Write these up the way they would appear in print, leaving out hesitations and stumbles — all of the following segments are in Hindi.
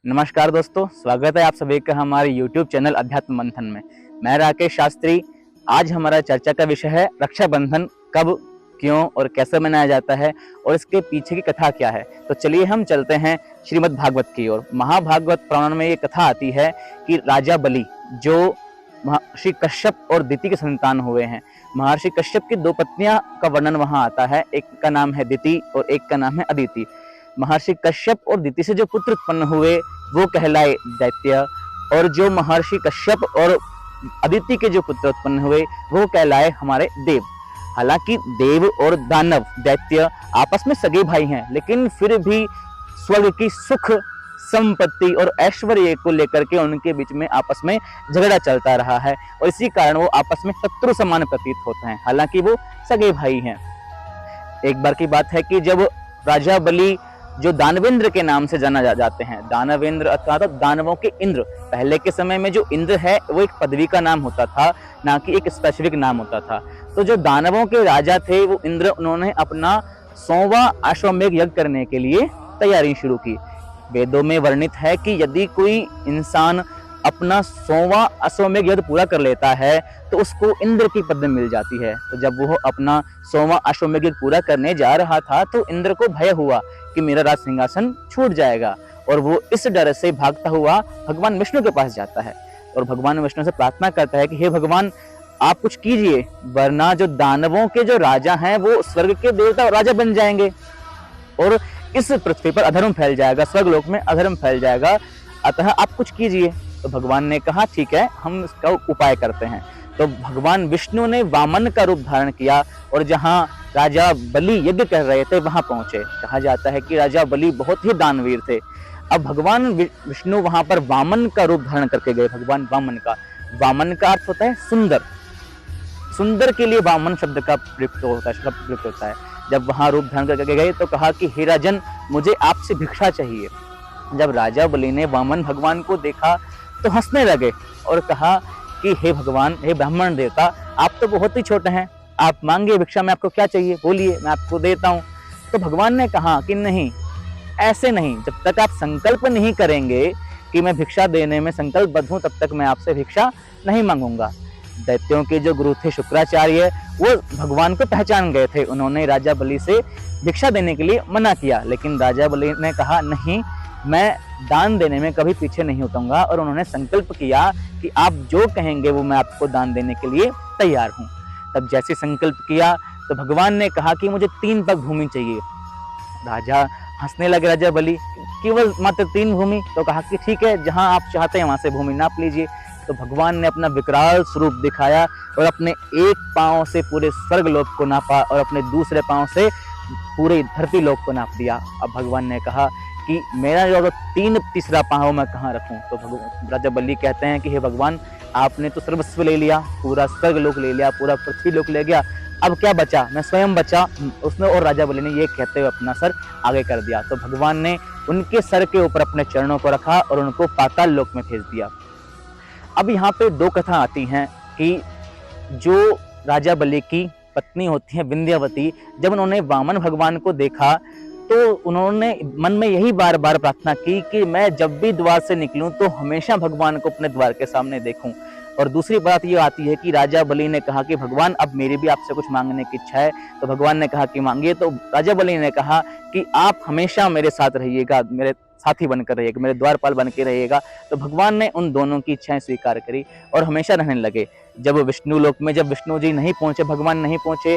नमस्कार दोस्तों, स्वागत है आप सभी का हमारे YouTube चैनल अध्यात्म मंथन में। मैं राकेश शास्त्री। आज हमारा चर्चा का विषय है रक्षाबंधन कब, क्यों और कैसे मनाया जाता है और इसके पीछे की कथा क्या है। तो चलिए हम चलते हैं श्रीमद् भागवत की ओर। महाभागवत पुराण में ये कथा आती है कि राजा बलि जो महर्षि कश्यप और दिति के संतान हुए हैं। महर्षि कश्यप की दो पत्नियां का वर्णन वहां आता है, एक का नाम है दिति और एक का नाम है अदिति। महर्षि कश्यप और दिति से जो पुत्र उत्पन्न हुए वो कहलाए दैत्य, और जो महर्षि कश्यप और अदिति के जो पुत्र उत्पन्न हुए वो कहलाए हमारे देव। हालांकि देव और दानव दैत्य आपस में सगे भाई हैं, लेकिन फिर भी स्वर्ग की सुख संपत्ति और ऐश्वर्य को लेकर के उनके बीच में आपस में झगड़ा चलता रहा है और इसी कारण वो आपस में शत्रु समान प्रतीत होते हैं। हालांकि वो सगे भाई हैं। एक बार की बात है कि जब राजा बलि जो दानवेंद्र के नाम से जाना जाते हैं, दानवेंद्र अर्थात दानवों के इंद्र। पहले के समय में जो इंद्र है वो एक पदवी का नाम होता था, ना कि एक स्पेसिफिक नाम होता था। तो जो दानवों के राजा थे वो इंद्र, उन्होंने अपना 100वां अश्वमेध यज्ञ करने के लिए तैयारी शुरू की। वेदों में वर्णित है कि यदि कोई इंसान अपना 100वां अश्वमेध यज्ञ पूरा कर लेता है तो उसको इंद्र की पदवी मिल जाती है। तो जब वो अपना 100वां अश्वमेध यज्ञ पूरा करने जा रहा था तो इंद्र को भय हुआ कि मेरा राज सिंहासन छूट जाएगा, और वो इस डर से भागता हुआ भगवान विष्णु के पास जाता है और भगवान विष्णु से प्रार्थना करता है कि हे भगवान, आप कुछ कीजिए, वरना जो दानवों के जो राजा हैं वो स्वर्ग के देवता राजा बन जाएंगे और इस पृथ्वी पर अधर्म फैल जाएगा, स्वर्गलोक में अधर्म फैल जाएगा, अतः आप कुछ कीजिए। तो भगवान ने कहा ठीक है, हम इसका उपाय करते हैं। तो भगवान विष्णु ने वामन का रूप धारण किया और जहां राजा बलि यज्ञ कर रहे थे वहां पहुंचे। कहा जाता है कि राजा बलि बहुत ही दानवीर थे। अब भगवान विष्णु वहां पर वामन का रूप धारण करके गए। भगवान वामन का अर्थ होता है सुंदर। सुंदर के लिए वामन शब्द का प्रयुक्त होता है। जब वहां रूप धारण करके गए तो कहा कि हे राजन, मुझे आपसे भिक्षा चाहिए। जब राजा बलि ने वामन भगवान को देखा तो हंसने लगे और कहा कि हे भगवान, हे ब्राह्मण देवता, आप तो बहुत ही छोटे हैं, आप मांगिए भिक्षा में, आपको क्या चाहिए बोलिए, मैं आपको देता हूँ। तो भगवान ने कहा कि नहीं, ऐसे नहीं, जब तक आप संकल्प नहीं करेंगे कि मैं भिक्षा देने में संकल्पबद्ध हूँ तब तक मैं आपसे भिक्षा नहीं मांगूंगा। दैत्यों के जो गुरु थे शुक्राचार्य, वो भगवान को पहचान गए थे। उन्होंने राजा बलि से भिक्षा देने के लिए मना किया, लेकिन राजा बलि ने कहा नहीं, मैं दान देने में कभी पीछे नहीं हटूंगा, और उन्होंने संकल्प किया कि आप जो कहेंगे वो मैं आपको दान देने के लिए तैयार हूँ। तब जैसे संकल्प किया तो भगवान ने कहा कि मुझे 3 पग भूमि चाहिए। राजा हंसने लगे, राजा बलि, केवल मात्र 3 भूमि? तो कहा कि ठीक है, जहां आप चाहते हैं वहां से भूमि नाप लीजिए। तो भगवान ने अपना विकराल स्वरूप दिखाया और अपने एक पांव से पूरे स्वर्गलोक को नापा और अपने दूसरे पांव से पूरे धरती लोक को नाप दिया। अब भगवान ने कहा कि मेरा जो तीसरा पांव मैं कहाँ रखूं? तो राजा बलि कहते हैं कि हे भगवान, आपने तो सर्वस्व ले लिया, पूरा स्वर्गलोक ले लिया, पूरा पृथ्वी लोक ले गया, अब क्या बचा? मैं स्वयं बचा। उसने और राजा बलि ने ये कहते हुए अपना सर आगे कर दिया। तो भगवान ने उनके सर के ऊपर अपने चरणों को रखा और उनको पाताल लोक में भेज दिया। अब यहाँ पे 2 कथा आती हैं कि जो राजा बलि की पत्नी होती है विंध्यावती, जब उन्होंने वामन भगवान को देखा तो उन्होंने मन में यही बार बार प्रार्थना की कि मैं जब भी द्वार से निकलूं तो हमेशा भगवान को अपने द्वार के सामने देखूं। और दूसरी बात ये आती है कि राजा बलि ने कहा कि भगवान, अब मेरी भी आपसे कुछ मांगने की इच्छा है। तो भगवान ने कहा कि मांगिए। तो राजा बलि ने कहा कि आप हमेशा मेरे साथ रहिएगा, मेरे साथी बनकर रहिएगा, मेरे द्वारपाल बन के रहिएगा। तो भगवान ने उन दोनों की इच्छाएं स्वीकार करी और हमेशा रहने लगे। जब विष्णु लोक में जब विष्णु जी नहीं पहुंचे, भगवान नहीं पहुंचे,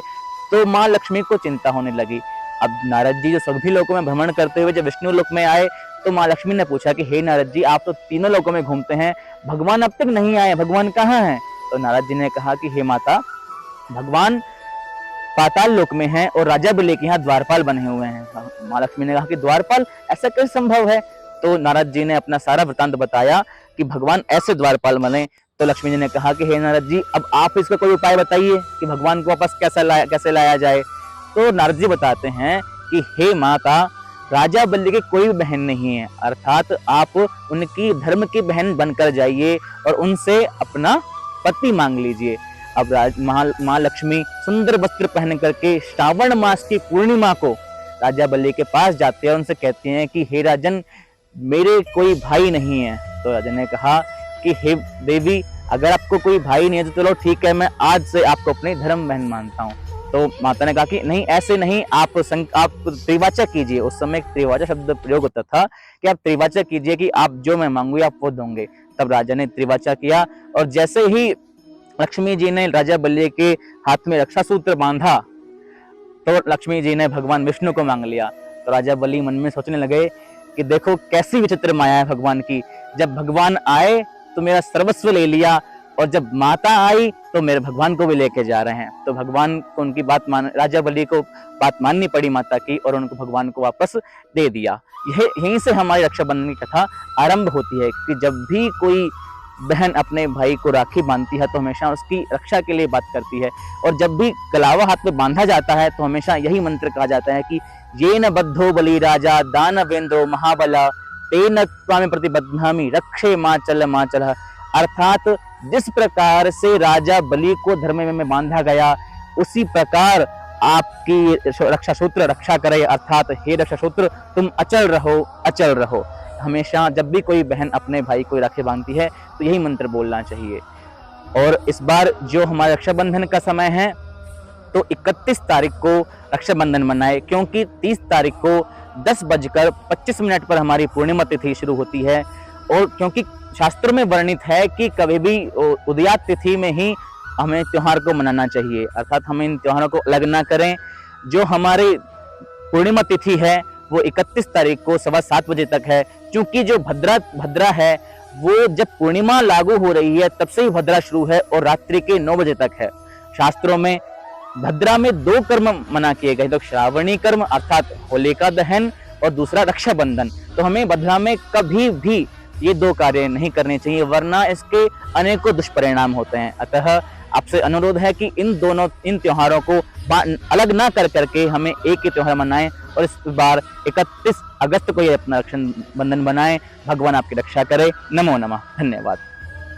तो माँ लक्ष्मी को चिंता होने लगी। अब नारद जी जो सभी लोकों में भ्रमण करते हुए जब विष्णु लोक में आए तो माँ लक्ष्मी ने पूछा कि हे नारद जी, आप तो तीनों लोकों में घूमते हैं, भगवान अब तक नहीं आए, भगवान कहाँ हैं? तो नारद जी ने कहा कि हे माता, भगवान पाताल लोक में हैं और राजा बलि के यहाँ द्वारपाल बने हुए हैं। माँ लक्ष्मी ने कहा कि द्वारपाल, ऐसा कैसे संभव है? तो नारद जी ने अपना सारा वृतांत बताया कि भगवान ऐसे द्वारपाल बने। तो लक्ष्मी जी ने कहा कि हे नारद जी, अब आप इसका कोई उपाय बताइए कि भगवान को वापस कैसे लाया जाए। तो नारद जी बताते हैं कि हे माता, राजा बलि की कोई बहन नहीं है, अर्थात आप उनकी धर्म की बहन बनकर जाइए और उनसे अपना पति मांग लीजिए। अब माँ लक्ष्मी सुंदर वस्त्र पहन करके श्रावण मास की पूर्णिमा को राजा बलि के पास जाते हैं, उनसे कहते हैं कि हे राजन, मेरे कोई भाई नहीं है। तो राजा ने कहा कि हे देवी, अगर आपको कोई भाई नहीं है तो चलो ठीक है, मैं आज से आपको अपनी धर्म बहन मानता हूँ। तो माता ने कहा कि नहीं, ऐसे नहीं, आप त्रिवाचा कीजिए। उस समय त्रिवाचा शब्द प्रयोग होता था कि आप त्रिवाचा कीजिए कि आप जो मैं मांगूंगी आप वो दोगे। तब राजा ने त्रिवाचा किया और जैसे ही लक्ष्मी जी ने राजा बल्ली के हाथ में रक्षा सूत्र बांधा तो लक्ष्मी जी ने भगवान विष्णु को मांग लिया। तो राजा बलि मन में सोचने लगे कि देखो कैसी विचित्र माया है भगवान की, जब भगवान आए तो मेरा सर्वस्व ले लिया और जब माता आई तो मेरे भगवान को भी लेके जा रहे हैं। तो भगवान को उनकी बात मान, राजा बलि को बात माननी पड़ी माता की और उनको भगवान को वापस दे दिया। यहीं से हमारी रक्षाबंधन की कथा आरंभ होती है कि जब भी कोई बहन अपने भाई को राखी बांधती है तो हमेशा उसकी रक्षा के लिए बात करती है, और जब भी कलावा हाथ में बांधा जाता है तो हमेशा यही मंत्र कहा जाता है कि ये न बद्धो बलि राजा दानवेंद्रो महाबला तेन त्वामि प्रतिबध्नामि रक्षे माचल। अर्थात जिस प्रकार से राजा बलि को धर्म में बांधा गया उसी प्रकार आपकी रक्षा सूत्र रक्षा करे, अर्थात हे रक्षा सूत्र तुम अचल रहो। हमेशा जब भी कोई बहन अपने भाई को राखी बांधती है तो यही मंत्र बोलना चाहिए। और इस बार जो हमारे रक्षाबंधन का समय है तो 31 तारीख को रक्षाबंधन मनाए, क्योंकि 30 तारीख को 10:25 पर हमारी पूर्णिमा तिथि शुरू होती है। और क्योंकि शास्त्रों में वर्णित है कि कभी भी उदयात तिथि में ही हमें त्योहार को मनाना चाहिए, अर्थात हम इन त्योहारों को अलग ना करें। जो हमारी पूर्णिमा तिथि है वो 31 तारीख को 7:15 बजे तक है। क्योंकि जो भद्रा है वो जब पूर्णिमा लागू हो रही है तब से ही भद्रा शुरू है और रात्रि के 9 बजे तक है। शास्त्रों में भद्रा में 2 कर्म मना किए गए, तो श्रावणी कर्म अर्थात होलिका दहन और दूसरा रक्षाबंधन। तो हमें भद्रा में कभी भी ये 2 कार्य नहीं करने चाहिए, वरना इसके अनेकों दुष्परिणाम होते हैं। अतः आपसे अनुरोध है कि इन त्योहारों को अलग ना करके हमें एक ही त्योहार मनाएं और इस बार 31 अगस्त को ये अपना रक्षाबंधन बनाएं। भगवान आपकी रक्षा करे। नमो नमः। धन्यवाद।